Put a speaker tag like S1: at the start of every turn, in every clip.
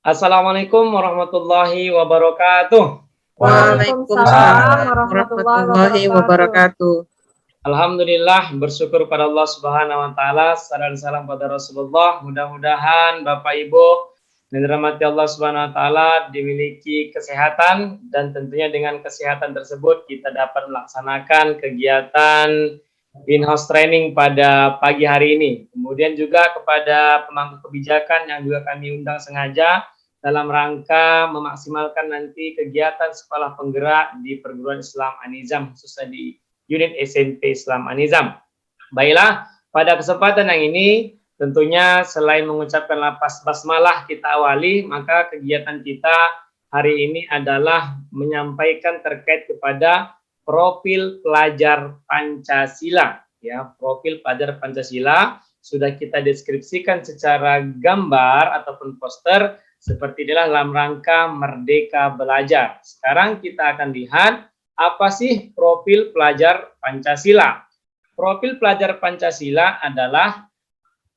S1: Assalamualaikum warahmatullahi wabarakatuh.
S2: Waalaikumsalam
S3: Waalaikumsalam
S2: warahmatullahi
S3: warahmatullahi
S2: wabarakatuh.
S3: wabarakatuh.
S1: Alhamdulillah, bersyukur pada Allah Subhanahu wa taala, salam salam pada Rasulullah. Mudah-mudahan Bapak Ibu yang dirahmati Allah Subhanahu wa taala dimiliki kesehatan, dan tentunya dengan kesehatan tersebut kita dapat melaksanakan kegiatan in-house training pada pagi hari ini. Kemudian juga kepada pemangku kebijakan yang juga kami undang sengaja dalam rangka memaksimalkan nanti kegiatan sekolah penggerak di perguruan Islam An-Nizam, khususnya di unit SMP Islam An-Nizam. Baiklah, pada kesempatan yang ini tentunya selain mengucapkan lafaz basmalah kita awali, maka kegiatan kita hari ini adalah menyampaikan terkait kepada profil pelajar Pancasila. Ya, profil pelajar Pancasila sudah kita deskripsikan secara gambar ataupun poster seperti inilah dalam rangka Merdeka Belajar. Sekarang kita akan lihat apa sih profil pelajar Pancasila. Profil pelajar Pancasila adalah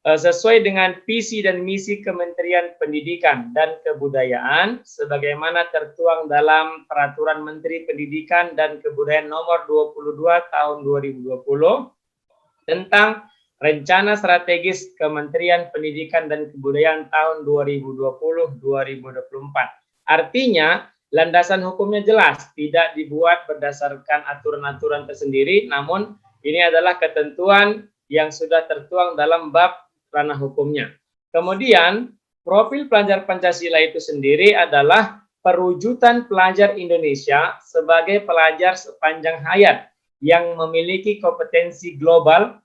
S1: sesuai dengan visi dan misi Kementerian Pendidikan dan Kebudayaan sebagaimana tertuang dalam Peraturan Menteri Pendidikan dan Kebudayaan Nomor 22 Tahun 2020 tentang Rencana Strategis Kementerian Pendidikan dan Kebudayaan tahun 2020-2024. Artinya, landasan hukumnya jelas, tidak dibuat berdasarkan aturan-aturan tersendiri, namun ini adalah ketentuan yang sudah tertuang dalam bab ranah hukumnya. Kemudian, profil pelajar Pancasila itu sendiri adalah perwujudan pelajar Indonesia sebagai pelajar sepanjang hayat yang memiliki kompetensi global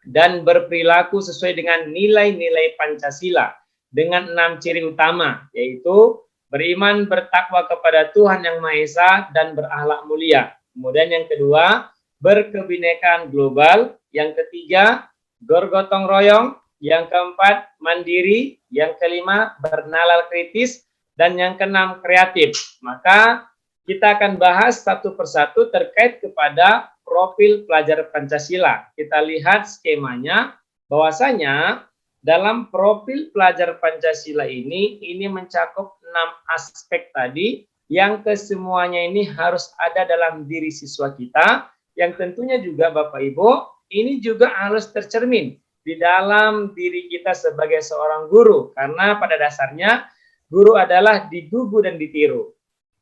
S1: dan berperilaku sesuai dengan nilai-nilai Pancasila dengan 6 ciri utama, yaitu beriman, bertakwa kepada Tuhan Yang Maha Esa, dan berakhlak mulia. Kemudian yang kedua, berkebinekaan global. Yang ketiga, bergotong royong. Yang keempat, mandiri. Yang kelima, bernalar kritis. Dan yang keenam, kreatif. Maka kita akan bahas satu persatu terkait kepada profil pelajar Pancasila. Kita lihat skemanya, bahwasanya dalam profil pelajar Pancasila ini mencakup 6 aspek tadi yang kesemuanya ini harus ada dalam diri siswa kita, yang tentunya juga Bapak Ibu ini juga harus tercermin di dalam diri kita sebagai seorang guru, karena pada dasarnya guru adalah digugu dan ditiru.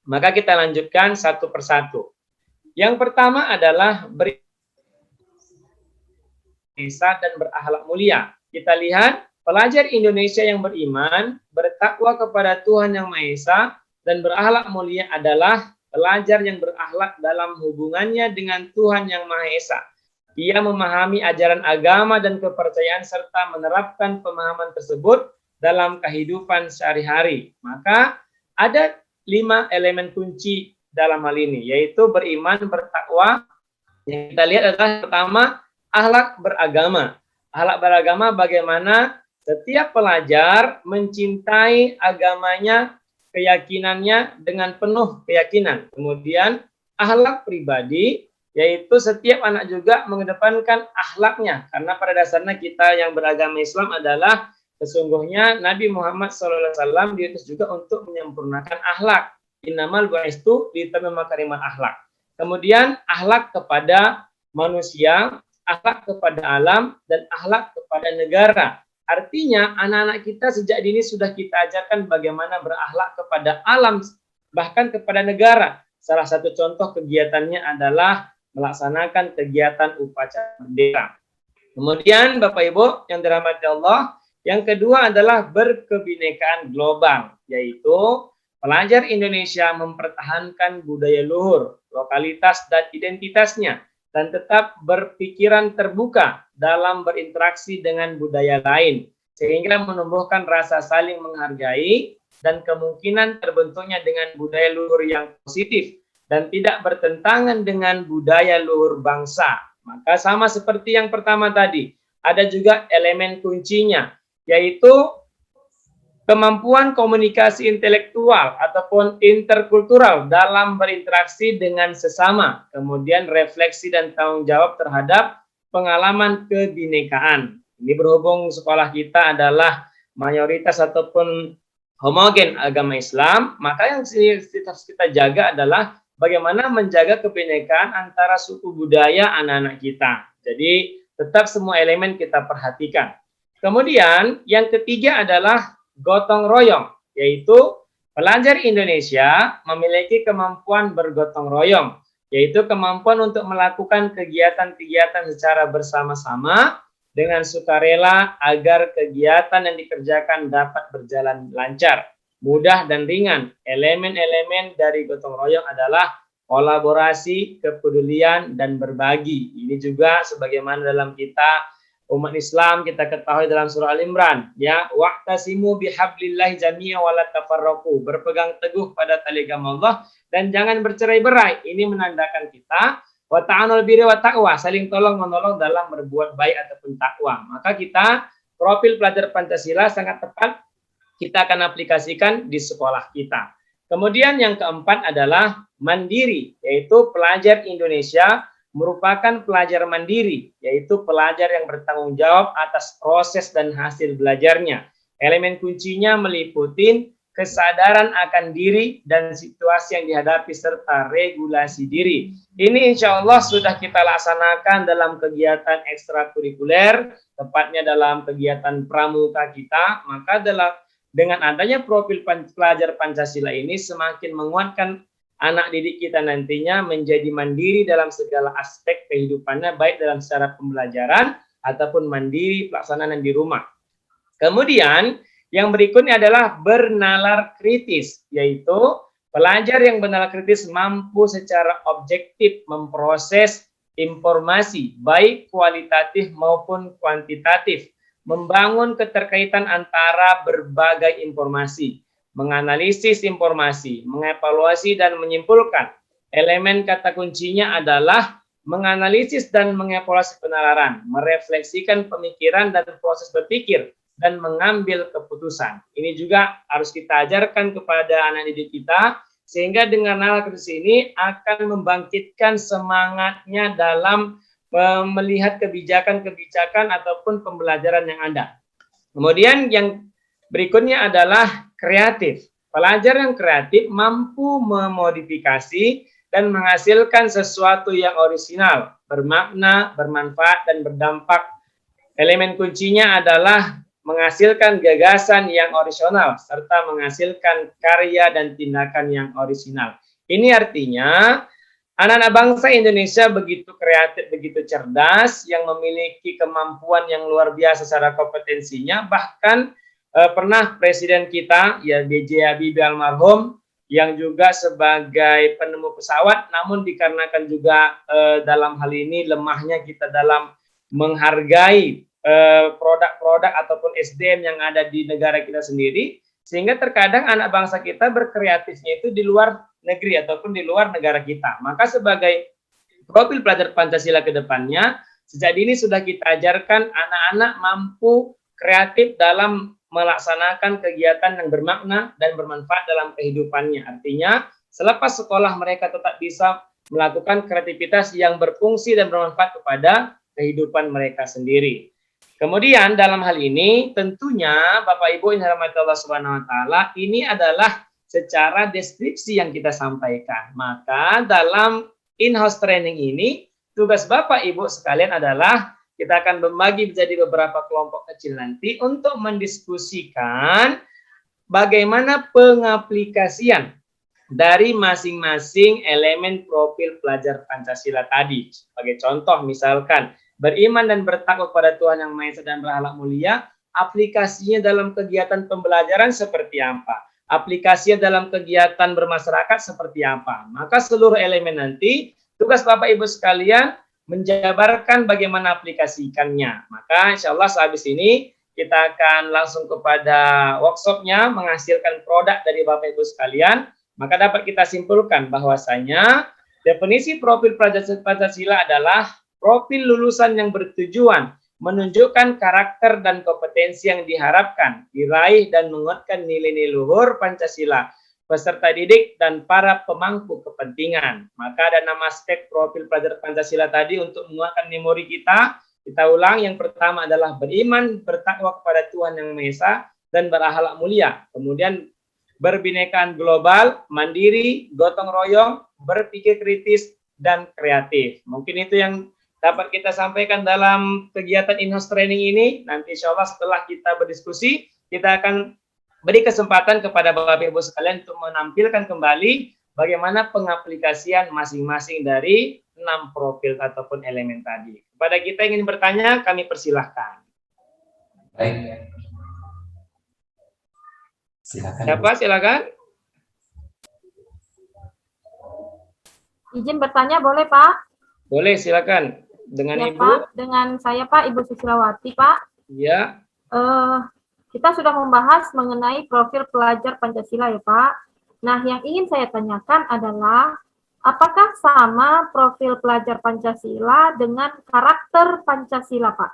S1: Maka kita lanjutkan satu persatu. Yang pertama adalah berisah dan berakhlak mulia. Kita lihat pelajar Indonesia yang beriman, bertakwa kepada Tuhan Yang Maha Esa, dan berakhlak mulia adalah pelajar yang berakhlak dalam hubungannya dengan Tuhan Yang Maha Esa. Ia memahami ajaran agama dan kepercayaan serta menerapkan pemahaman tersebut dalam kehidupan sehari-hari. Maka ada 5 elemen kunci dalam hal ini, yaitu beriman, bertakwa. Yang kita lihat adalah pertama, akhlak beragama. Akhlak beragama bagaimana setiap pelajar mencintai agamanya, keyakinannya dengan penuh keyakinan. Kemudian akhlak pribadi, yaitu setiap anak juga mengedepankan akhlaknya, karena pada dasarnya kita yang beragama Islam adalah sesungguhnya Nabi Muhammad SAW diutus juga untuk menyempurnakan akhlak. Innamal bu'istu litammima makarimal akhlak. Kemudian akhlak kepada manusia, akhlak kepada alam, dan akhlak kepada negara. Artinya anak-anak kita sejak dini sudah kita ajarkan bagaimana berakhlak kepada alam, bahkan kepada negara. Salah satu contoh kegiatannya adalah melaksanakan kegiatan upacara merdeka. Kemudian Bapak Ibu yang dirahmati Allah, yang kedua adalah berkebinekaan global, yaitu pelajar Indonesia mempertahankan budaya luhur, lokalitas, dan identitasnya, dan tetap berpikiran terbuka dalam berinteraksi dengan budaya lain, sehingga menumbuhkan rasa saling menghargai dan kemungkinan terbentuknya dengan budaya luhur yang positif dan tidak bertentangan dengan budaya luhur bangsa. Maka sama seperti yang pertama tadi, ada juga elemen kuncinya, yaitu kemampuan komunikasi intelektual ataupun interkultural dalam berinteraksi dengan sesama, kemudian refleksi dan tanggung jawab terhadap pengalaman kebinekaan. Ini berhubung sekolah kita adalah mayoritas ataupun homogen agama Islam, maka yang harus kita jaga adalah bagaimana menjaga kebinekaan antara suku budaya anak-anak kita. Jadi tetap semua elemen kita perhatikan. Kemudian yang ketiga adalah gotong royong, yaitu pelajar Indonesia memiliki kemampuan bergotong royong, yaitu kemampuan untuk melakukan kegiatan-kegiatan secara bersama-sama dengan sukarela agar kegiatan yang dikerjakan dapat berjalan lancar, mudah dan ringan. Elemen-elemen dari gotong royong adalah kolaborasi, kepedulian, dan berbagi. Ini juga sebagaimana dalam kita umat Islam kita ketahui dalam surah Al-Imran, ya, wa'tasimu bihablillahi jami'a wa la tafarraqu, berpegang teguh pada tali agama Allah dan jangan bercerai-berai. Ini menandakan kita wa ta'anul birri wa taqwa, saling tolong menolong dalam berbuat baik ataupun takwa. Maka kita profil pelajar Pancasila sangat tepat kita akan aplikasikan di sekolah kita. Kemudian yang keempat adalah mandiri, yaitu pelajar Indonesia merupakan pelajar mandiri, yaitu pelajar yang bertanggung jawab atas proses dan hasil belajarnya. Elemen kuncinya meliputi kesadaran akan diri dan situasi yang dihadapi serta regulasi diri. Ini insya Allah sudah kita laksanakan dalam kegiatan ekstrakurikuler, tepatnya dalam kegiatan pramuka kita. Maka dengan adanya profil pelajar Pancasila ini semakin menguatkan anak didik kita nantinya menjadi mandiri dalam segala aspek kehidupannya, baik dalam secara pembelajaran ataupun mandiri pelaksanaan di rumah. Kemudian yang berikutnya adalah bernalar kritis, yaitu pelajar yang bernalar kritis mampu secara objektif memproses informasi, baik kualitatif maupun kuantitatif, membangun keterkaitan antara berbagai informasi, menganalisis informasi, mengevaluasi dan menyimpulkan. Elemen kata kuncinya adalah menganalisis dan mengevaluasi penalaran, merefleksikan pemikiran dan proses berpikir, dan mengambil keputusan. Ini juga harus kita ajarkan kepada anak didik kita, sehingga dengan nalar kritis ini akan membangkitkan semangatnya dalam melihat kebijakan-kebijakan ataupun pembelajaran yang ada. Kemudian yang berikutnya adalah kreatif. Pelajar yang kreatif mampu memodifikasi dan menghasilkan sesuatu yang orisinal, bermakna, bermanfaat, dan berdampak. Elemen kuncinya adalah menghasilkan gagasan yang orisinal serta menghasilkan karya dan tindakan yang orisinal. Ini artinya anak-anak bangsa Indonesia begitu kreatif, begitu cerdas, yang memiliki kemampuan yang luar biasa secara kompetensinya. Bahkan pernah presiden kita, ya B.J. Habibie almarhum, yang juga sebagai penemu pesawat, namun dikarenakan juga dalam hal ini lemahnya kita dalam menghargai produk-produk ataupun SDM yang ada di negara kita sendiri, sehingga terkadang anak bangsa kita berkreatifnya itu di luar negeri ataupun di luar negara kita. Maka sebagai profil pelajar Pancasila ke depannya, sejak dini sudah kita ajarkan anak-anak mampu kreatif dalam melaksanakan kegiatan yang bermakna dan bermanfaat dalam kehidupannya. Artinya, selepas sekolah mereka tetap bisa melakukan kreativitas yang berfungsi dan bermanfaat kepada kehidupan mereka sendiri. Kemudian dalam hal ini tentunya Bapak Ibu yang dirahmati Allah Subhanahu wa taala, ini adalah secara deskripsi yang kita sampaikan. Maka dalam in-house training ini tugas Bapak Ibu sekalian adalah kita akan membagi menjadi beberapa kelompok kecil nanti untuk mendiskusikan bagaimana pengaplikasian dari masing-masing elemen profil pelajar Pancasila tadi. Sebagai contoh misalkan beriman dan bertakwa kepada Tuhan Yang Maha Esa dan berakhlak mulia, aplikasinya dalam kegiatan pembelajaran seperti apa? Aplikasinya dalam kegiatan bermasyarakat seperti apa? Maka seluruh elemen nanti, tugas Bapak Ibu sekalian menjabarkan bagaimana aplikasikannya. Maka insya Allah sehabis ini kita akan langsung kepada workshopnya, menghasilkan produk dari Bapak Ibu sekalian. Maka dapat kita simpulkan bahwasanya definisi profil pelajar Pancasila adalah profil lulusan yang bertujuan menunjukkan karakter dan kompetensi yang diharapkan, diraih dan menguatkan nilai-nilai luhur Pancasila, peserta didik dan para pemangku kepentingan. Maka ada 6 aspek profil pelajar Pancasila tadi untuk menguatkan memori kita. Kita ulang, yang pertama adalah beriman, bertakwa kepada Tuhan Yang Maha Esa dan berakhlak mulia. Kemudian berbinekaan global, mandiri, gotong royong, berpikir kritis, dan kreatif. Mungkin itu yang dapat kita sampaikan dalam kegiatan in-house training ini. Nanti insya Allah setelah kita berdiskusi, kita akan beri kesempatan kepada Bapak Ibu sekalian untuk menampilkan kembali bagaimana pengaplikasian masing-masing dari 6 profil ataupun elemen tadi. Kepada kita yang ingin bertanya, kami persilahkan.
S3: Baik. Silakan.
S1: Siapa? Silakan.
S2: Izin bertanya boleh Pak?
S1: Boleh, silakan. Dengan
S2: Ya
S1: Ibu.
S2: Pak, dengan saya Pak, Ibu Susilawati Pak.
S1: Ya.
S2: Kita sudah membahas mengenai profil pelajar Pancasila ya Pak. Nah, yang ingin saya tanyakan adalah apakah sama profil pelajar Pancasila dengan karakter Pancasila Pak?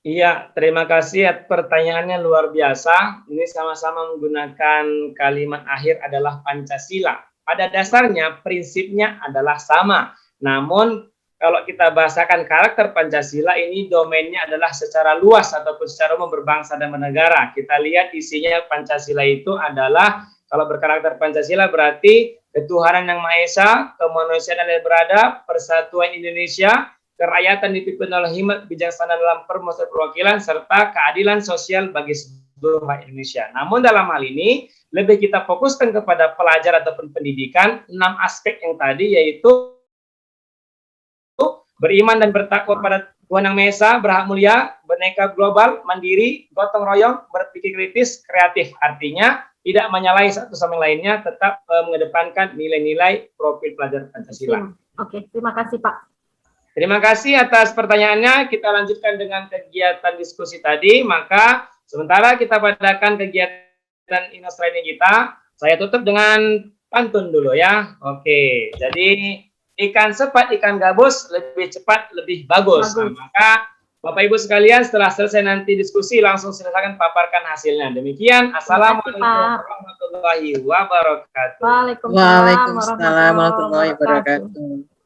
S1: Iya, terima kasih atas pertanyaannya luar biasa. Ini sama-sama menggunakan kalimat akhir adalah Pancasila. Pada dasarnya prinsipnya adalah sama. Namun kalau kita bahasakan karakter Pancasila ini domainnya adalah secara luas ataupun secara umum berbangsa dan bernegara. Kita lihat isinya Pancasila itu adalah kalau berkarakter Pancasila berarti ketuhanan yang Maha Esa, kemanusiaan yang beradab, persatuan Indonesia, kerakyatan dipimpin oleh hikmat bijaksana dalam permusyawaratan perwakilan serta keadilan sosial bagi seluruh rakyat Indonesia. Namun dalam hal ini lebih kita fokuskan kepada pelajar ataupun pendidikan 6 aspek yang tadi yaitu beriman dan bertakwa pada Tuhan Yang Maha Esa, berhak mulia, berneka global, mandiri, gotong royong, berpikir kritis, kreatif. Artinya tidak menyalahi satu sama lainnya, tetap mengedepankan nilai-nilai profil pelajar Pancasila.
S2: Oke, terima kasih Pak.
S1: Terima kasih atas pertanyaannya. Kita lanjutkan dengan kegiatan diskusi tadi. Maka sementara kita padakan kegiatan in-house training kita, saya tutup dengan pantun dulu ya. Oke, jadi ikan cepat, ikan gabus, lebih cepat, lebih bagus. Nah, maka Bapak Ibu sekalian setelah selesai nanti diskusi langsung silakan paparkan hasilnya. Demikian, Assalamualaikum warahmatullahi wabarakatuh.
S2: Waalaikumsalam
S4: Waalaikumsalam warahmatullahi wabarakatuh.